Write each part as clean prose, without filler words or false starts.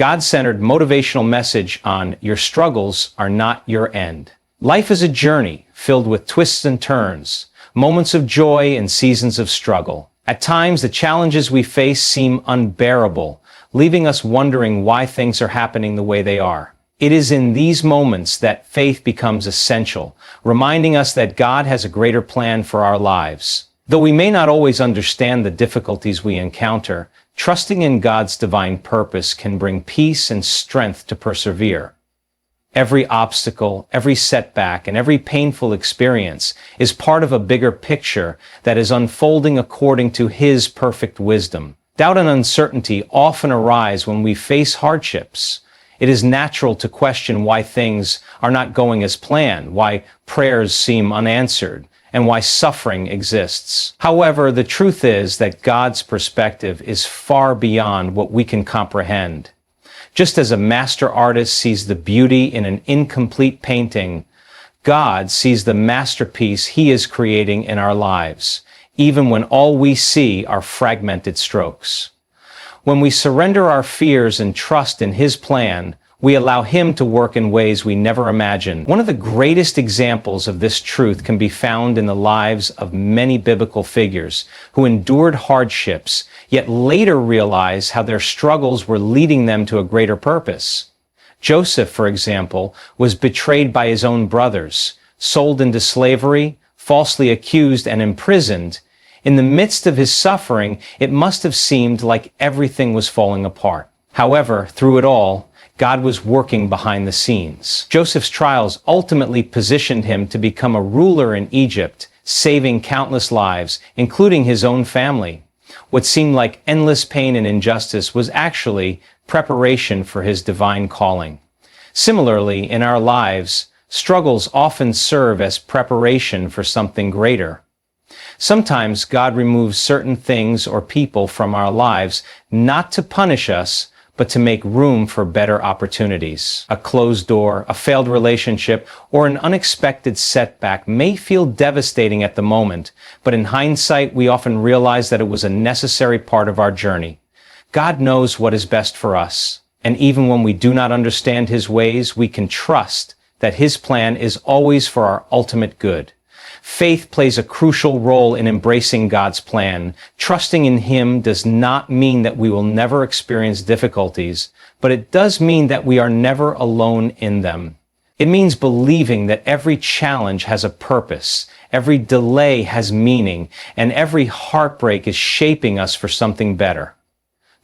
God-centered motivational message on your struggles are not your end. Life is a journey filled with twists and turns, moments of joy and seasons of struggle. At times, the challenges we face seem unbearable, leaving us wondering why things are happening the way they are. It is in these moments that faith becomes essential, reminding us that God has a greater plan for our lives. Though we may not always understand the difficulties we encounter, trusting in God's divine purpose can bring peace and strength to persevere. Every obstacle, every setback, and every painful experience is part of a bigger picture that is unfolding according to His perfect wisdom. Doubt and uncertainty often arise when we face hardships. It is natural to question why things are not going as planned, why prayers seem unanswered, and why suffering exists. However, the truth is that God's perspective is far beyond what we can comprehend. Just as a master artist sees the beauty in an incomplete painting, God sees the masterpiece He is creating in our lives, even when all we see are fragmented strokes. When we surrender our fears and trust in His plan, we allow Him to work in ways we never imagined. One of the greatest examples of this truth can be found in the lives of many biblical figures who endured hardships, yet later realized how their struggles were leading them to a greater purpose. Joseph, for example, was betrayed by his own brothers, sold into slavery, falsely accused and imprisoned. In the midst of his suffering, it must have seemed like everything was falling apart. However, through it all, God was working behind the scenes. Joseph's trials ultimately positioned him to become a ruler in Egypt, saving countless lives, including his own family. What seemed like endless pain and injustice was actually preparation for his divine calling. Similarly, in our lives, struggles often serve as preparation for something greater. Sometimes God removes certain things or people from our lives not to punish us, but to make room for better opportunities. A closed door, a failed relationship, or an unexpected setback may feel devastating at the moment, but in hindsight, we often realize that it was a necessary part of our journey. God knows what is best for us, and even when we do not understand His ways, we can trust that His plan is always for our ultimate good. Faith plays a crucial role in embracing God's plan. Trusting in Him does not mean that we will never experience difficulties, but it does mean that we are never alone in them. It means believing that every challenge has a purpose, every delay has meaning, and every heartbreak is shaping us for something better.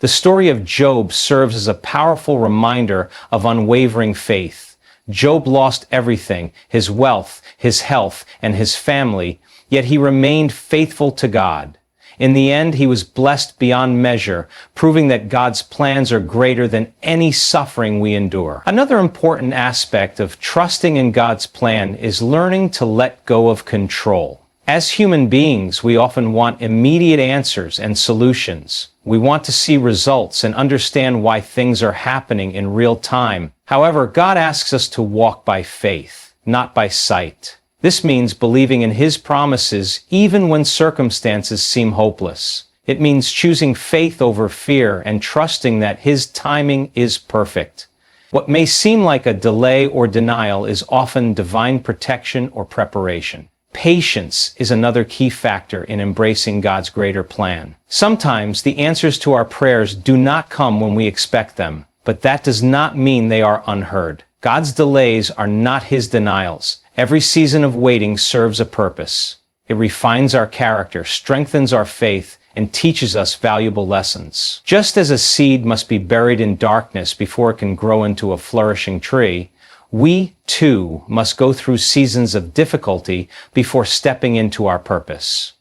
The story of Job serves as a powerful reminder of unwavering faith. Job lost everything, his wealth, his health, and his family, yet he remained faithful to God. In the end, he was blessed beyond measure, proving that God's plans are greater than any suffering we endure. Another important aspect of trusting in God's plan is learning to let go of control. As human beings, we often want immediate answers and solutions. We want to see results and understand why things are happening in real time. However, God asks us to walk by faith, not by sight. This means believing in His promises even when circumstances seem hopeless. It means choosing faith over fear and trusting that His timing is perfect. What may seem like a delay or denial is often divine protection or preparation. Patience is another key factor in embracing God's greater plan. Sometimes the answers to our prayers do not come when we expect them, but that does not mean they are unheard. God's delays are not His denials. Every season of waiting serves a purpose. It refines our character, strengthens our faith, and teaches us valuable lessons. Just as a seed must be buried in darkness before it can grow into a flourishing tree, we, too, must go through seasons of difficulty before stepping into our purpose.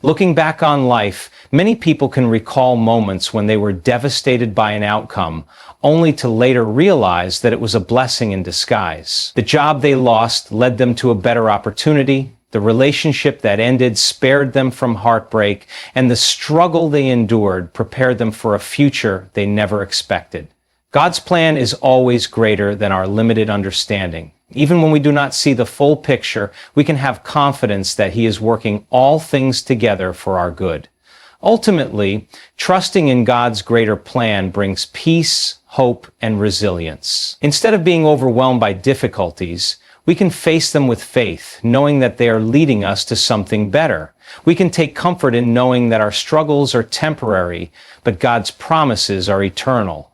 Looking back on life, many people can recall moments when they were devastated by an outcome, only to later realize that it was a blessing in disguise. The job they lost led them to a better opportunity, the relationship that ended spared them from heartbreak, and the struggle they endured prepared them for a future they never expected. God's plan is always greater than our limited understanding. Even when we do not see the full picture, we can have confidence that He is working all things together for our good. Ultimately, trusting in God's greater plan brings peace, hope, and resilience. Instead of being overwhelmed by difficulties, we can face them with faith, knowing that they are leading us to something better. We can take comfort in knowing that our struggles are temporary, but God's promises are eternal.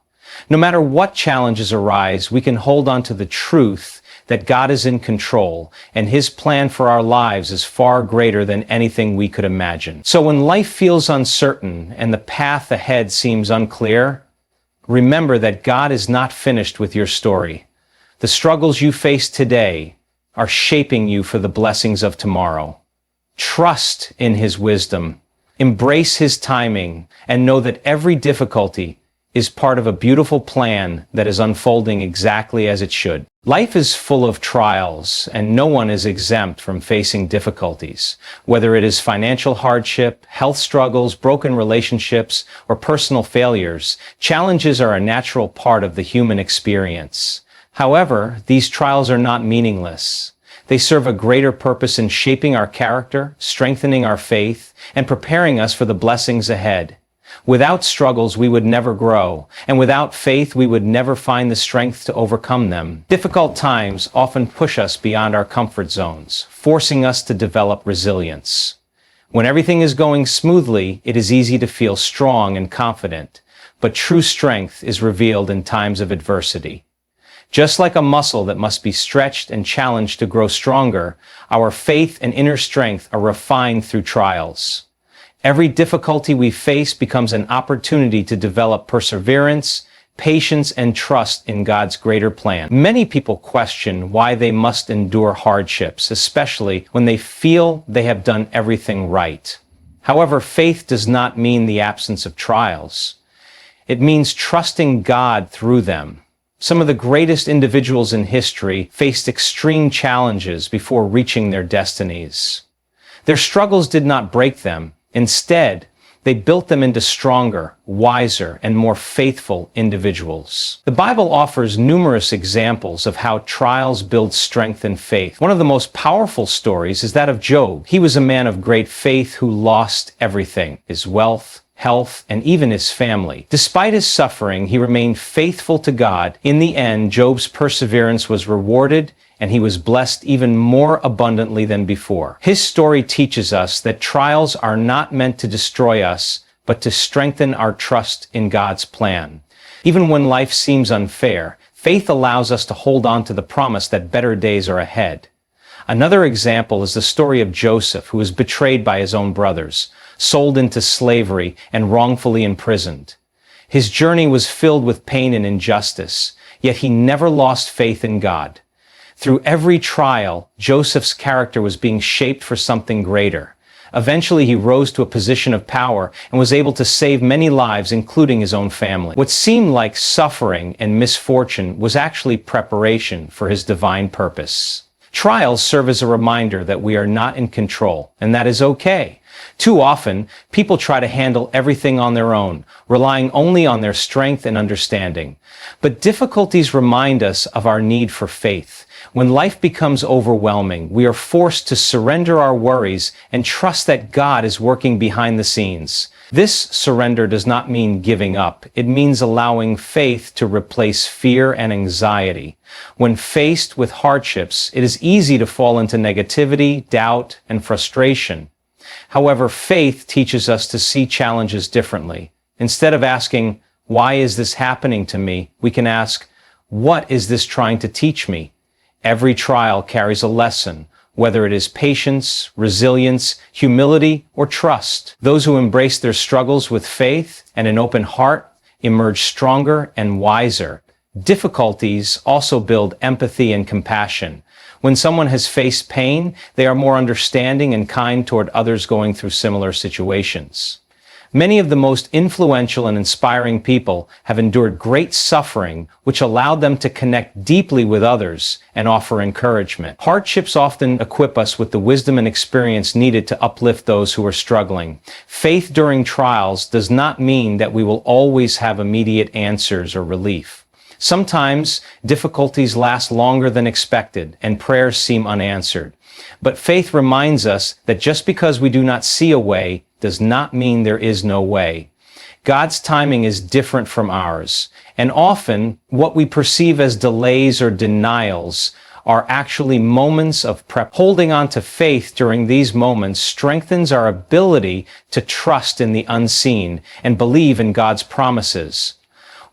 No matter what challenges arise, we can hold on to the truth that God is in control, and His plan for our lives is far greater than anything we could imagine. So when life feels uncertain and the path ahead seems unclear, remember that God is not finished with your story. The struggles you face today are shaping you for the blessings of tomorrow. Trust in His wisdom, embrace His timing, and know that every difficulty is part of a beautiful plan that is unfolding exactly as it should. Life is full of trials, and no one is exempt from facing difficulties. Whether it is financial hardship, health struggles, broken relationships, or personal failures, challenges are a natural part of the human experience. However, these trials are not meaningless. They serve a greater purpose in shaping our character, strengthening our faith, and preparing us for the blessings ahead. Without struggles, we would never grow, and without faith, we would never find the strength to overcome them. Difficult times often push us beyond our comfort zones, forcing us to develop resilience. When everything is going smoothly, it is easy to feel strong and confident, but true strength is revealed in times of adversity. Just like a muscle that must be stretched and challenged to grow stronger, our faith and inner strength are refined through trials. Every difficulty we face becomes an opportunity to develop perseverance, patience, and trust in God's greater plan. Many people question why they must endure hardships, especially when they feel they have done everything right. However, faith does not mean the absence of trials. It means trusting God through them. Some of the greatest individuals in history faced extreme challenges before reaching their destinies. Their struggles did not break them. Instead, they built them into stronger, wiser, and more faithful individuals. The Bible offers numerous examples of how trials build strength and faith. One of the most powerful stories is that of Job. He was a man of great faith who lost everything: his wealth, health, and even his family. Despite his suffering, he remained faithful to God. In the end, Job's perseverance was rewarded, and he was blessed even more abundantly than before. His story teaches us that trials are not meant to destroy us, but to strengthen our trust in God's plan. Even when life seems unfair, faith allows us to hold on to the promise that better days are ahead. Another example is the story of Joseph, who was betrayed by his own brothers, sold into slavery, and wrongfully imprisoned. His journey was filled with pain and injustice, yet he never lost faith in God. Through every trial, Joseph's character was being shaped for something greater. Eventually, he rose to a position of power and was able to save many lives, including his own family. What seemed like suffering and misfortune was actually preparation for his divine purpose. Trials serve as a reminder that we are not in control, and that is okay. Too often, people try to handle everything on their own, relying only on their strength and understanding. But difficulties remind us of our need for faith. When life becomes overwhelming, we are forced to surrender our worries and trust that God is working behind the scenes. This surrender does not mean giving up. It means allowing faith to replace fear and anxiety. When faced with hardships, it is easy to fall into negativity, doubt, and frustration. However, faith teaches us to see challenges differently. Instead of asking, "Why is this happening to me?" we can ask, "What is this trying to teach me?" Every trial carries a lesson, whether it is patience, resilience, humility, or trust. Those who embrace their struggles with faith and an open heart emerge stronger and wiser. Difficulties also build empathy and compassion. When someone has faced pain, they are more understanding and kind toward others going through similar situations. Many of the most influential and inspiring people have endured great suffering, which allowed them to connect deeply with others and offer encouragement. Hardships often equip us with the wisdom and experience needed to uplift those who are struggling. Faith during trials does not mean that we will always have immediate answers or relief. Sometimes difficulties last longer than expected and prayers seem unanswered. But faith reminds us that just because we do not see a way does not mean there is no way. God's timing is different from ours, and often what we perceive as delays or denials are actually moments of prep. Holding on to faith during these moments strengthens our ability to trust in the unseen and believe in God's promises.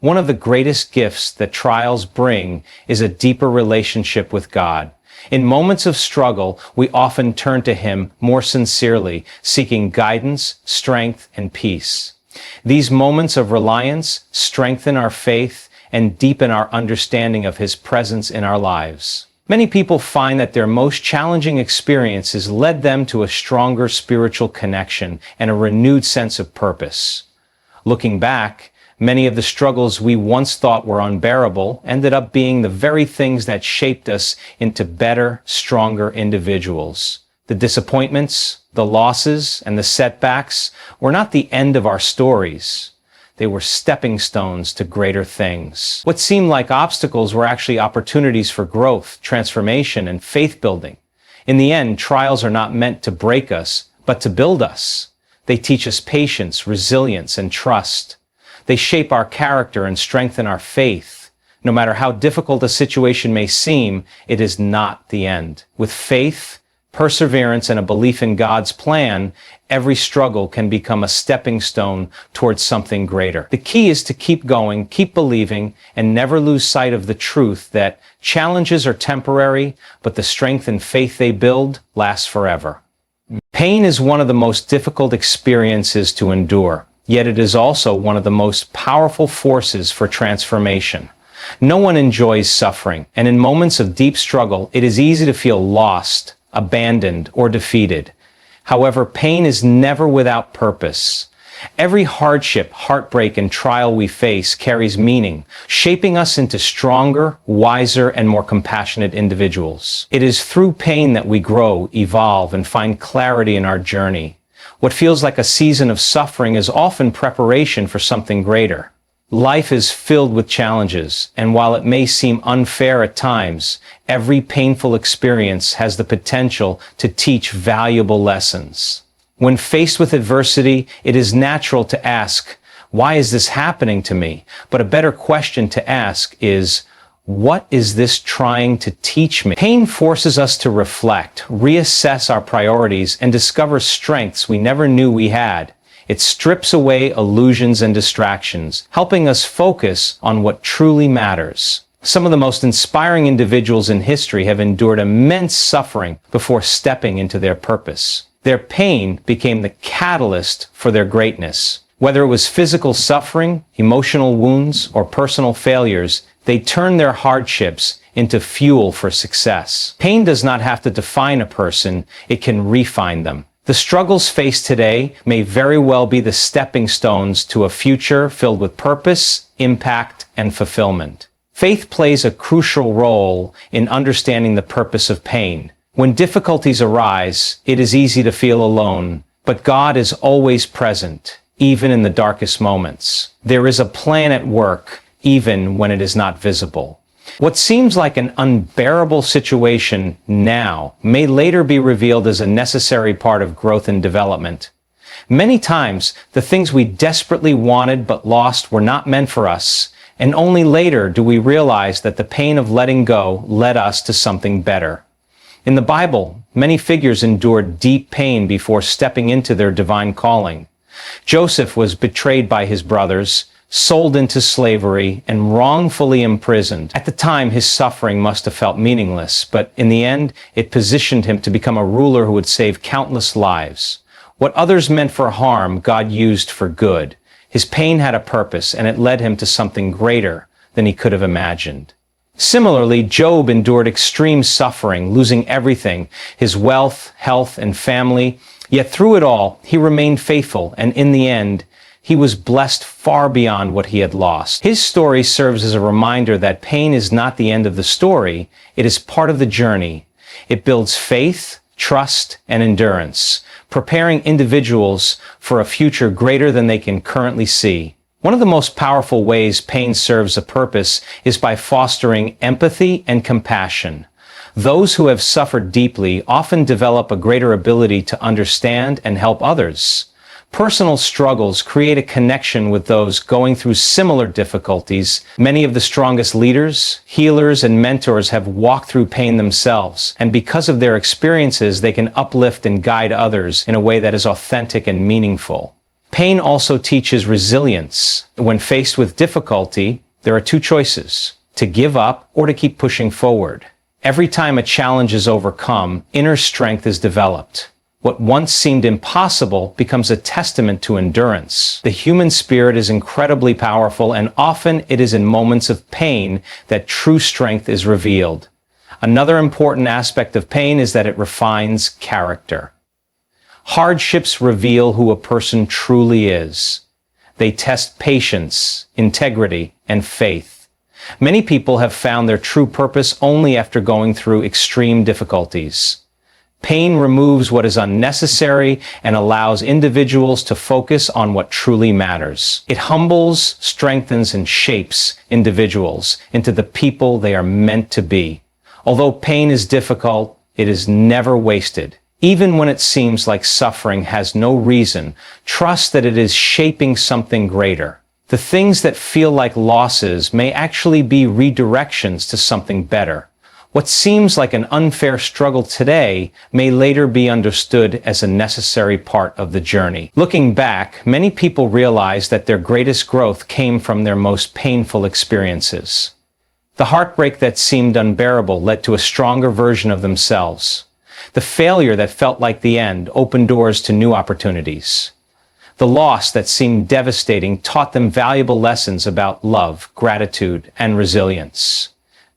One of the greatest gifts that trials bring is a deeper relationship with God. In moments of struggle, we often turn to Him more sincerely, seeking guidance, strength, and peace. These moments of reliance strengthen our faith and deepen our understanding of His presence in our lives. Many people find that their most challenging experiences led them to a stronger spiritual connection and a renewed sense of purpose. Looking back, many of the struggles we once thought were unbearable ended up being the very things that shaped us into better, stronger individuals. The disappointments, the losses, and the setbacks were not the end of our stories. They were stepping stones to greater things. What seemed like obstacles were actually opportunities for growth, transformation, and faith building. In the end, trials are not meant to break us, but to build us. They teach us patience, resilience, and trust. They shape our character and strengthen our faith. No matter how difficult a situation may seem, it is not the end. With faith, perseverance, and a belief in God's plan, every struggle can become a stepping stone towards something greater. The key is to keep going, keep believing, and never lose sight of the truth that challenges are temporary, but the strength and faith they build lasts forever. Pain is one of the most difficult experiences to endure, yet it is also one of the most powerful forces for transformation. No one enjoys suffering, and in moments of deep struggle, it is easy to feel lost, abandoned, or defeated. However, pain is never without purpose. Every hardship, heartbreak, and trial we face carries meaning, shaping us into stronger, wiser, and more compassionate individuals. It is through pain that we grow, evolve, and find clarity in our journey. What feels like a season of suffering is often preparation for something greater. Life is filled with challenges, and while it may seem unfair at times, every painful experience has the potential to teach valuable lessons. When faced with adversity, it is natural to ask, "Why is this happening to me?" But a better question to ask is, "What is this trying to teach me?" Pain forces us to reflect, reassess our priorities, and discover strengths we never knew we had. It strips away illusions and distractions, helping us focus on what truly matters. Some of the most inspiring individuals in history have endured immense suffering before stepping into their purpose. Their pain became the catalyst for their greatness. Whether it was physical suffering, emotional wounds, or personal failures, they turned their hardships into fuel for success. Pain does not have to define a person, it can refine them. The struggles faced today may very well be the stepping stones to a future filled with purpose, impact, and fulfillment. Faith plays a crucial role in understanding the purpose of pain. When difficulties arise, it is easy to feel alone, but God is always present, even in the darkest moments. There is a plan at work, even when it is not visible. What seems like an unbearable situation now may later be revealed as a necessary part of growth and development. Many times, the things we desperately wanted but lost were not meant for us, and only later do we realize that the pain of letting go led us to something better. In the Bible, many figures endured deep pain before stepping into their divine calling. Joseph was betrayed by his brothers, sold into slavery, and wrongfully imprisoned. At the time, his suffering must have felt meaningless, but in the end, it positioned him to become a ruler who would save countless lives. What others meant for harm, God used for good. His pain had a purpose, and it led him to something greater than he could have imagined. Similarly, Job endured extreme suffering, losing everything, his wealth, health, and family. Yet through it all, he remained faithful, and in the end, he was blessed far beyond what he had lost. His story serves as a reminder that pain is not the end of the story, it is part of the journey. It builds faith, trust, and endurance, preparing individuals for a future greater than they can currently see. One of the most powerful ways pain serves a purpose is by fostering empathy and compassion. Those who have suffered deeply often develop a greater ability to understand and help others. Personal struggles create a connection with those going through similar difficulties. Many of the strongest leaders, healers, and mentors have walked through pain themselves, and because of their experiences, they can uplift and guide others in a way that is authentic and meaningful. Pain also teaches resilience. When faced with difficulty, there are two choices: to give up or to keep pushing forward. Every time a challenge is overcome, inner strength is developed. What once seemed impossible becomes a testament to endurance. The human spirit is incredibly powerful, and often it is in moments of pain that true strength is revealed. Another important aspect of pain is that it refines character. Hardships reveal who a person truly is. They test patience, integrity, and faith. Many people have found their true purpose only after going through extreme difficulties. Pain removes what is unnecessary and allows individuals to focus on what truly matters. It humbles, strengthens, and shapes individuals into the people they are meant to be. Although pain is difficult, it is never wasted. Even when it seems like suffering has no reason, trust that it is shaping something greater. The things that feel like losses may actually be redirections to something better. What seems like an unfair struggle today may later be understood as a necessary part of the journey. Looking back, many people realize that their greatest growth came from their most painful experiences. The heartbreak that seemed unbearable led to a stronger version of themselves. The failure that felt like the end opened doors to new opportunities. The loss that seemed devastating taught them valuable lessons about love, gratitude, and resilience.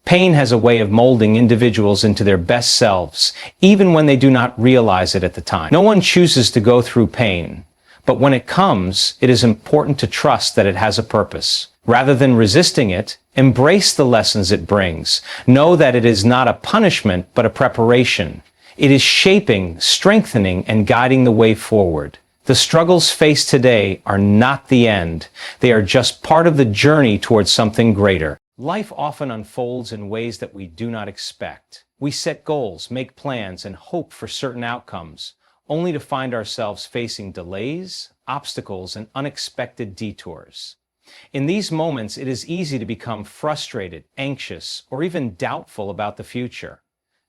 Pain has a way of molding individuals into their best selves, even when they do not realize it at the time. No one chooses to go through pain, but when it comes, it is important to trust that it has a purpose. Rather than resisting it, embrace the lessons it brings. Know that it is not a punishment, but a preparation. It is shaping, strengthening, and guiding the way forward. The struggles faced today are not the end. They are just part of the journey towards something greater. Life often unfolds in ways that we do not expect. We set goals, make plans, and hope for certain outcomes, only to find ourselves facing delays, obstacles, and unexpected detours. In these moments, it is easy to become frustrated, anxious, or even doubtful about the future.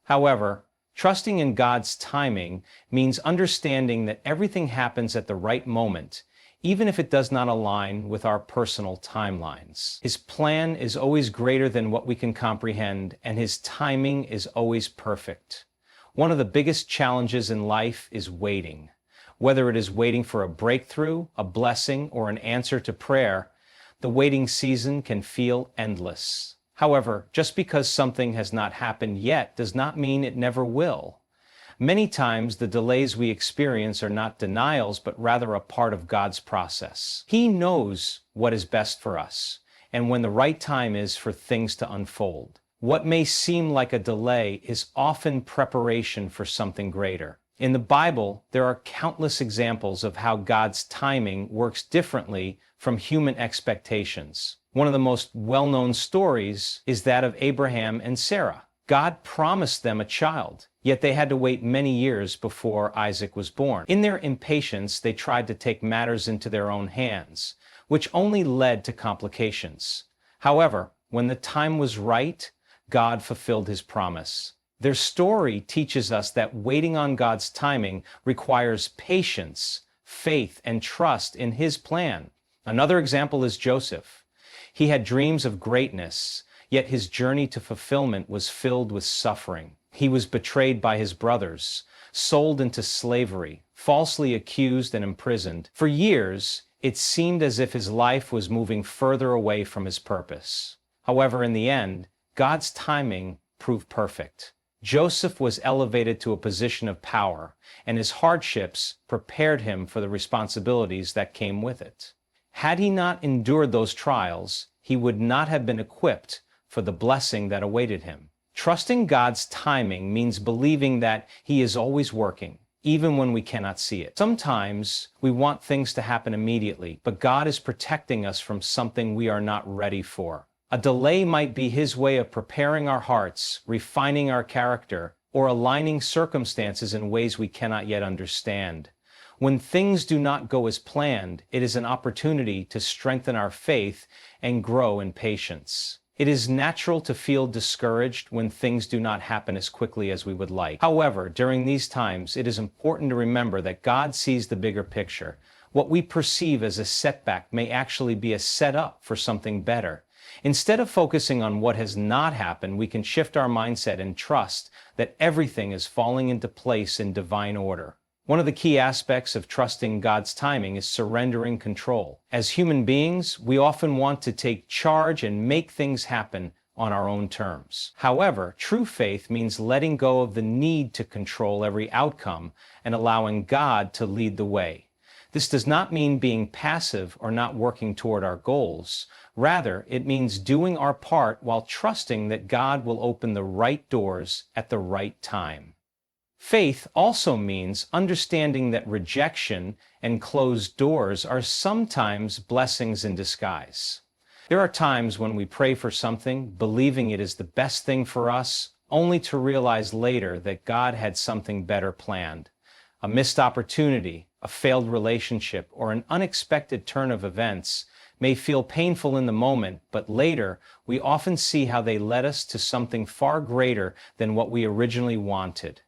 However, trusting in God's timing means understanding that everything happens at the right moment, even if it does not align with our personal timelines. His plan is always greater than what we can comprehend, and His timing is always perfect. One of the biggest challenges in life is waiting. Whether it is waiting for a breakthrough, a blessing, or an answer to prayer, the waiting season can feel endless. However, just because something has not happened yet does not mean it never will. Many times, the delays we experience are not denials, but rather a part of God's process. He knows what is best for us, and when the right time is for things to unfold. What may seem like a delay is often preparation for something greater. In the Bible, there are countless examples of how God's timing works differently from human expectations. One of the most well-known stories is that of Abraham and Sarah. God promised them a child, yet they had to wait many years before Isaac was born. In their impatience, they tried to take matters into their own hands, which only led to complications. However, when the time was right, God fulfilled His promise. Their story teaches us that waiting on God's timing requires patience, faith, and trust in His plan. Another example is Joseph. He had dreams of greatness, yet his journey to fulfillment was filled with suffering. He was betrayed by his brothers, sold into slavery, falsely accused and imprisoned. For years, it seemed as if his life was moving further away from his purpose. However, in the end, God's timing proved perfect. Joseph was elevated to a position of power, and his hardships prepared him for the responsibilities that came with it. Had he not endured those trials, he would not have been equipped for the blessing that awaited him. Trusting God's timing means believing that He is always working, even when we cannot see it. Sometimes we want things to happen immediately, but God is protecting us from something we are not ready for. A delay might be His way of preparing our hearts, refining our character, or aligning circumstances in ways we cannot yet understand. When things do not go as planned, it is an opportunity to strengthen our faith and grow in patience. It is natural to feel discouraged when things do not happen as quickly as we would like. However, during these times, it is important to remember that God sees the bigger picture. What we perceive as a setback may actually be a setup for something better. Instead of focusing on what has not happened, we can shift our mindset and trust that everything is falling into place in divine order. One of the key aspects of trusting God's timing is surrendering control. As human beings, we often want to take charge and make things happen on our own terms. However, true faith means letting go of the need to control every outcome and allowing God to lead the way. This does not mean being passive or not working toward our goals. Rather, it means doing our part while trusting that God will open the right doors at the right time. Faith also means understanding that rejection and closed doors are sometimes blessings in disguise. There are times when we pray for something, believing it is the best thing for us, only to realize later that God had something better planned. A missed opportunity, a failed relationship, or an unexpected turn of events may feel painful in the moment, but later we often see how they led us to something far greater than what we originally wanted.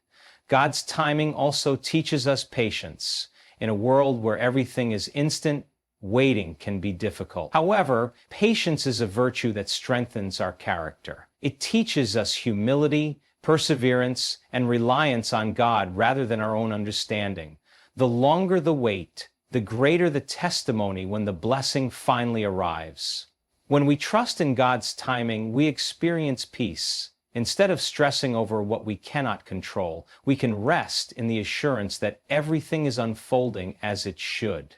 God's timing also teaches us patience. In a world where everything is instant, waiting can be difficult. However, patience is a virtue that strengthens our character. It teaches us humility, perseverance, and reliance on God rather than our own understanding. The longer the wait, the greater the testimony when the blessing finally arrives. When we trust in God's timing, we experience peace. Instead of stressing over what we cannot control, we can rest in the assurance that everything is unfolding as it should.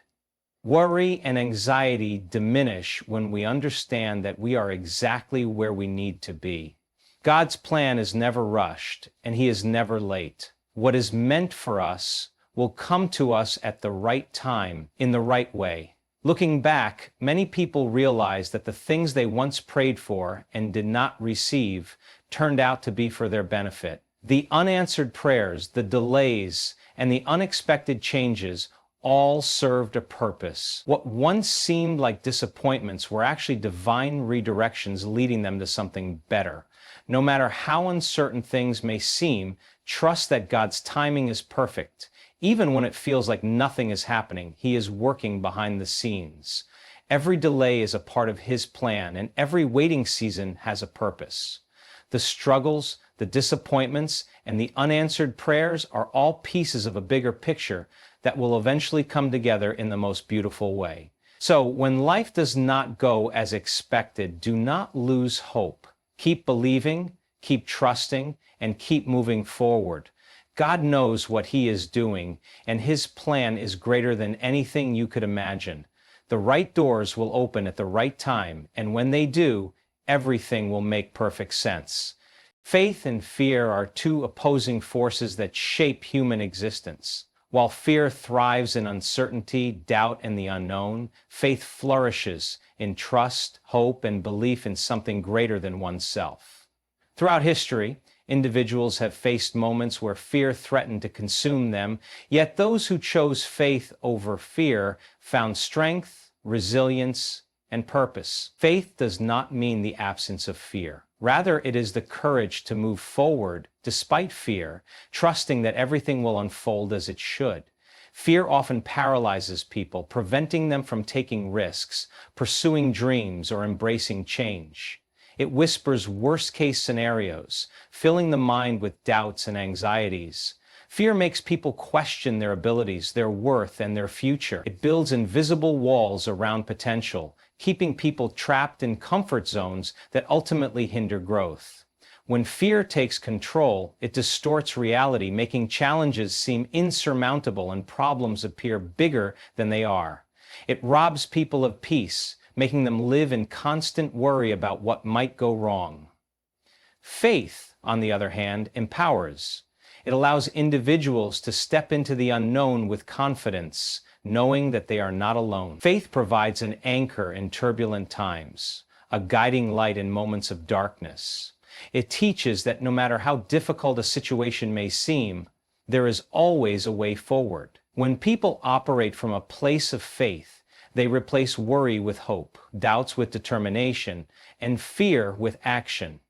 Worry and anxiety diminish when we understand that we are exactly where we need to be. God's plan is never rushed, and He is never late. What is meant for us will come to us at the right time, in the right way. Looking back, many people realize that the things they once prayed for and did not receive turned out to be for their benefit. The unanswered prayers, the delays, and the unexpected changes all served a purpose. What once seemed like disappointments were actually divine redirections leading them to something better. No matter how uncertain things may seem, trust that God's timing is perfect. Even when it feels like nothing is happening, He is working behind the scenes. Every delay is a part of His plan, and every waiting season has a purpose. The struggles, the disappointments, and the unanswered prayers are all pieces of a bigger picture that will eventually come together in the most beautiful way. So, when life does not go as expected, do not lose hope. Keep believing, keep trusting, and keep moving forward. God knows what He is doing, and His plan is greater than anything you could imagine. The right doors will open at the right time, and when they do, everything will make perfect sense. Faith and fear are two opposing forces that shape human existence. While fear thrives in uncertainty, doubt, and the unknown, faith flourishes in trust, hope, and belief in something greater than oneself. Throughout history, individuals have faced moments where fear threatened to consume them, yet those who chose faith over fear found strength, resilience, and purpose. Faith does not mean the absence of fear. Rather, it is the courage to move forward despite fear, trusting that everything will unfold as it should. Fear often paralyzes people, preventing them from taking risks, pursuing dreams, or embracing change. It whispers worst-case scenarios, filling the mind with doubts and anxieties. Fear makes people question their abilities, their worth, and their future. It builds invisible walls around potential, keeping people trapped in comfort zones that ultimately hinder growth. When fear takes control, it distorts reality, making challenges seem insurmountable and problems appear bigger than they are. It robs people of peace, making them live in constant worry about what might go wrong. Faith, on the other hand, empowers. It allows individuals to step into the unknown with confidence, knowing that they are not alone. Faith provides an anchor in turbulent times, a guiding light in moments of darkness. It teaches that no matter how difficult a situation may seem, there is always a way forward. When people operate from a place of faith, they replace worry with hope, doubts with determination, and fear with action.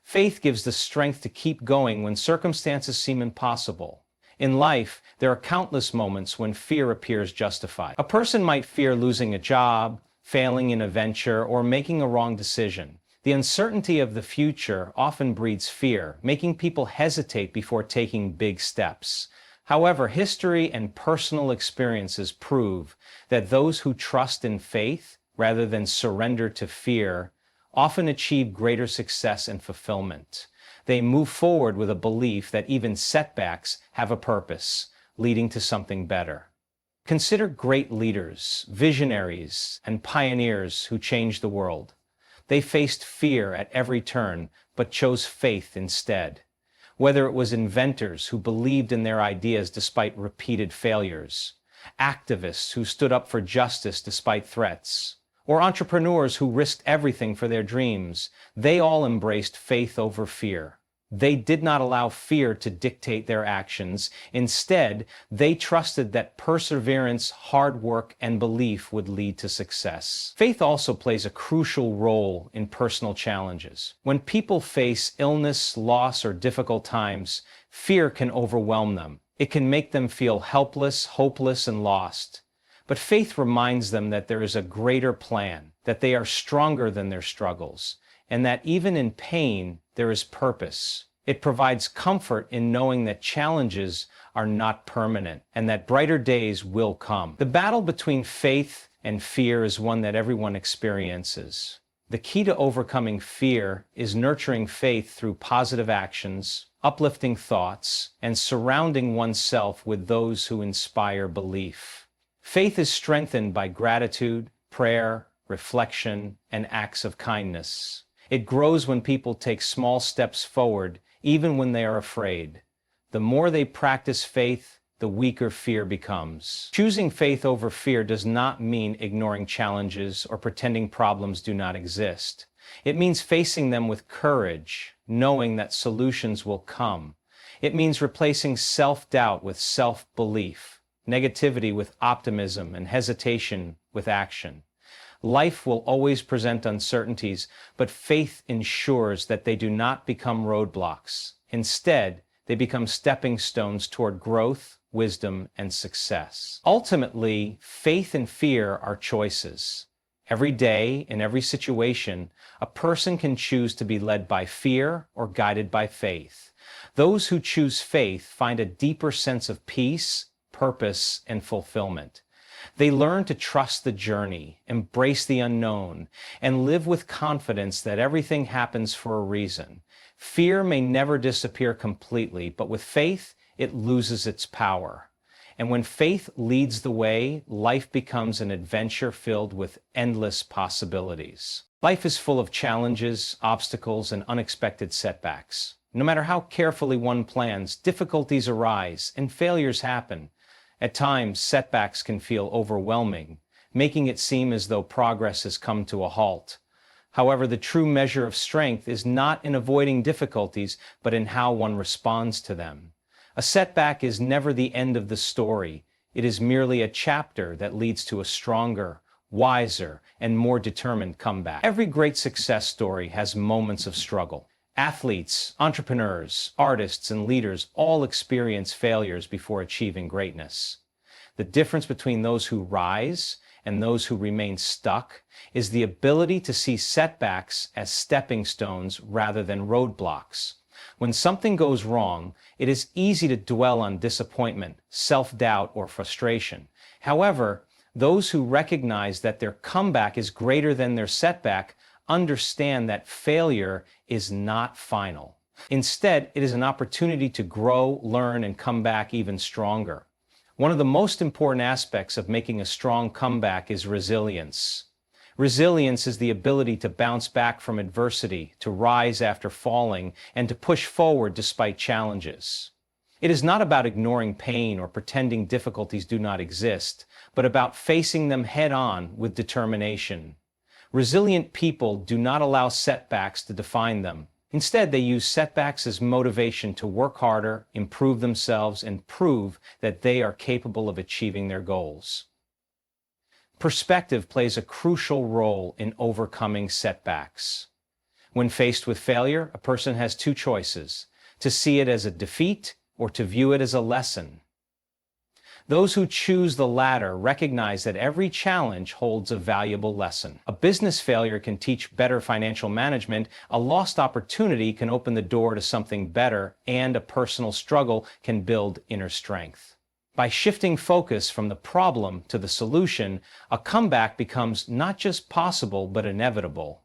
Faith gives the strength to keep going when circumstances seem impossible. In life, there are countless moments when fear appears justified. A person might fear losing a job, failing in a venture, or making a wrong decision. The uncertainty of the future often breeds fear, making people hesitate before taking big steps. However, history and personal experiences prove that those who trust in faith, rather than surrender to fear, often achieve greater success and fulfillment. They move forward with a belief that even setbacks have a purpose, leading to something better. Consider great leaders, visionaries, and pioneers who changed the world. They faced fear at every turn, but chose faith instead. Whether it was inventors who believed in their ideas despite repeated failures, activists who stood up for justice despite threats, or entrepreneurs who risked everything for their dreams, they all embraced faith over fear. They did not allow fear to dictate their actions. Instead, they trusted that perseverance, hard work, and belief would lead to success. Faith also plays a crucial role in personal challenges. When people face illness, loss, or difficult times, fear can overwhelm them. It can make them feel helpless, hopeless, and lost. But faith reminds them that there is a greater plan, that they are stronger than their struggles, and that even in pain, there is purpose. It provides comfort in knowing that challenges are not permanent and that brighter days will come. The battle between faith and fear is one that everyone experiences. The key to overcoming fear is nurturing faith through positive actions, uplifting thoughts, and surrounding oneself with those who inspire belief. Faith is strengthened by gratitude, prayer, reflection, and acts of kindness. It grows when people take small steps forward, even when they are afraid. The more they practice faith, the weaker fear becomes. Choosing faith over fear does not mean ignoring challenges or pretending problems do not exist. It means facing them with courage, knowing that solutions will come. It means replacing self-doubt with self-belief, negativity with optimism, and hesitation with action. Life will always present uncertainties, but faith ensures that they do not become roadblocks. Instead, they become stepping stones toward growth, wisdom, and success. Ultimately, faith and fear are choices. Every day, in every situation, a person can choose to be led by fear or guided by faith. Those who choose faith find a deeper sense of peace, purpose, and fulfillment. They learn to trust the journey, embrace the unknown, and live with confidence that everything happens for a reason. Fear may never disappear completely, but with faith, it loses its power. And when faith leads the way, life becomes an adventure filled with endless possibilities. Life is full of challenges, obstacles, and unexpected setbacks. No matter how carefully one plans, difficulties arise and failures happen. At times, setbacks can feel overwhelming, making it seem as though progress has come to a halt. However, the true measure of strength is not in avoiding difficulties, but in how one responds to them. A setback is never the end of the story. It is merely a chapter that leads to a stronger, wiser, and more determined comeback. Every great success story has moments of struggle. Athletes, entrepreneurs, artists, and leaders all experience failures before achieving greatness. The difference between those who rise and those who remain stuck is the ability to see setbacks as stepping stones rather than roadblocks. When something goes wrong, it is easy to dwell on disappointment, self-doubt, or frustration. However, those who recognize that their comeback is greater than their setback understand that failure is not final. Instead, it is an opportunity to grow, learn, and come back even stronger. One of the most important aspects of making a strong comeback is resilience. Resilience is the ability to bounce back from adversity, to rise after falling, and to push forward despite challenges. It is not about ignoring pain or pretending difficulties do not exist, but about facing them head-on with determination. Resilient people do not allow setbacks to define them. Instead, they use setbacks as motivation to work harder, improve themselves, and prove that they are capable of achieving their goals. Perspective plays a crucial role in overcoming setbacks. When faced with failure, a person has two choices: to see it as a defeat or to view it as a lesson. Those who choose the latter recognize that every challenge holds a valuable lesson. A business failure can teach better financial management, a lost opportunity can open the door to something better, and a personal struggle can build inner strength. By shifting focus from the problem to the solution, a comeback becomes not just possible but inevitable.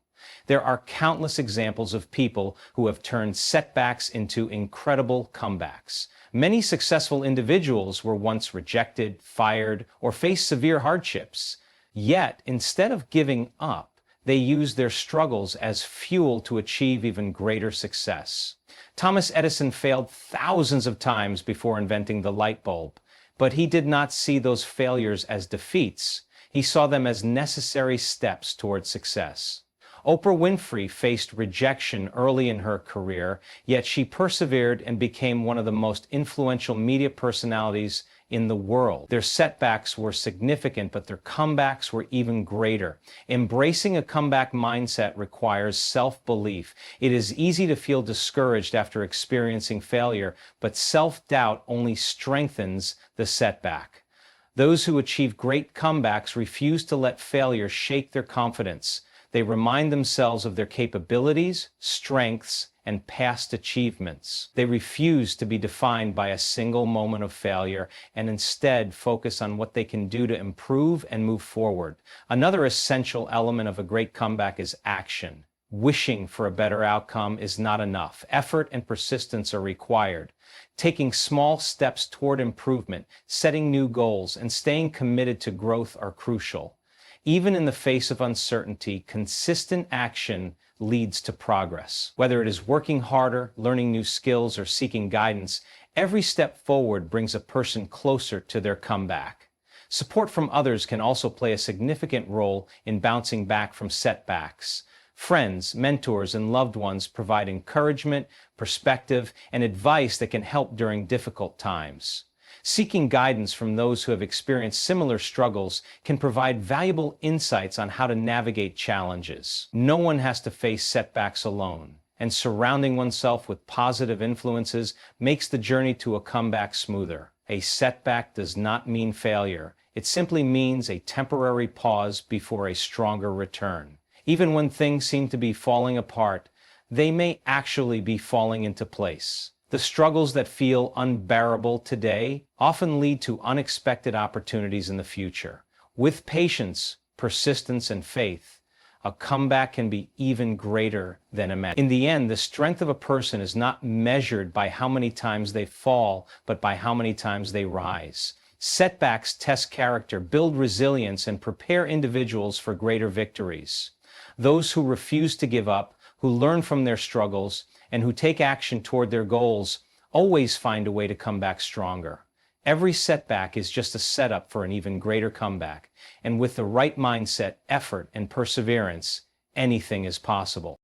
There are countless examples of people who have turned setbacks into incredible comebacks. Many successful individuals were once rejected, fired, or faced severe hardships. Yet, instead of giving up, they used their struggles as fuel to achieve even greater success. Thomas Edison failed thousands of times before inventing the light bulb, but he did not see those failures as defeats. He saw them as necessary steps toward success. Oprah Winfrey faced rejection early in her career, yet she persevered and became one of the most influential media personalities in the world. Their setbacks were significant, but their comebacks were even greater. Embracing a comeback mindset requires self-belief. It is easy to feel discouraged after experiencing failure, but self-doubt only strengthens the setback. Those who achieve great comebacks refuse to let failure shake their confidence. They remind themselves of their capabilities, strengths, and past achievements. They refuse to be defined by a single moment of failure and instead focus on what they can do to improve and move forward. Another essential element of a great comeback is action. Wishing for a better outcome is not enough. Effort and persistence are required. Taking small steps toward improvement, setting new goals, and staying committed to growth are crucial. Even in the face of uncertainty, consistent action leads to progress. Whether it is working harder, learning new skills, or seeking guidance, every step forward brings a person closer to their comeback. Support from others can also play a significant role in bouncing back from setbacks. Friends, mentors, and loved ones provide encouragement, perspective, and advice that can help during difficult times. Seeking guidance from those who have experienced similar struggles can provide valuable insights on how to navigate challenges. No one has to face setbacks alone, and surrounding oneself with positive influences makes the journey to a comeback smoother. A setback does not mean failure. It simply means a temporary pause before a stronger return. Even when things seem to be falling apart, they may actually be falling into place. The struggles that feel unbearable today often lead to unexpected opportunities in the future. With patience, persistence, and faith, a comeback can be even greater than imagined. In the end, the strength of a person is not measured by how many times they fall, but by how many times they rise. Setbacks test character, build resilience, and prepare individuals for greater victories. Those who refuse to give up, who learn from their struggles, and who take action toward their goals always find a way to come back stronger. Every setback is just a setup for an even greater comeback, and with the right mindset, effort, and perseverance, anything is possible.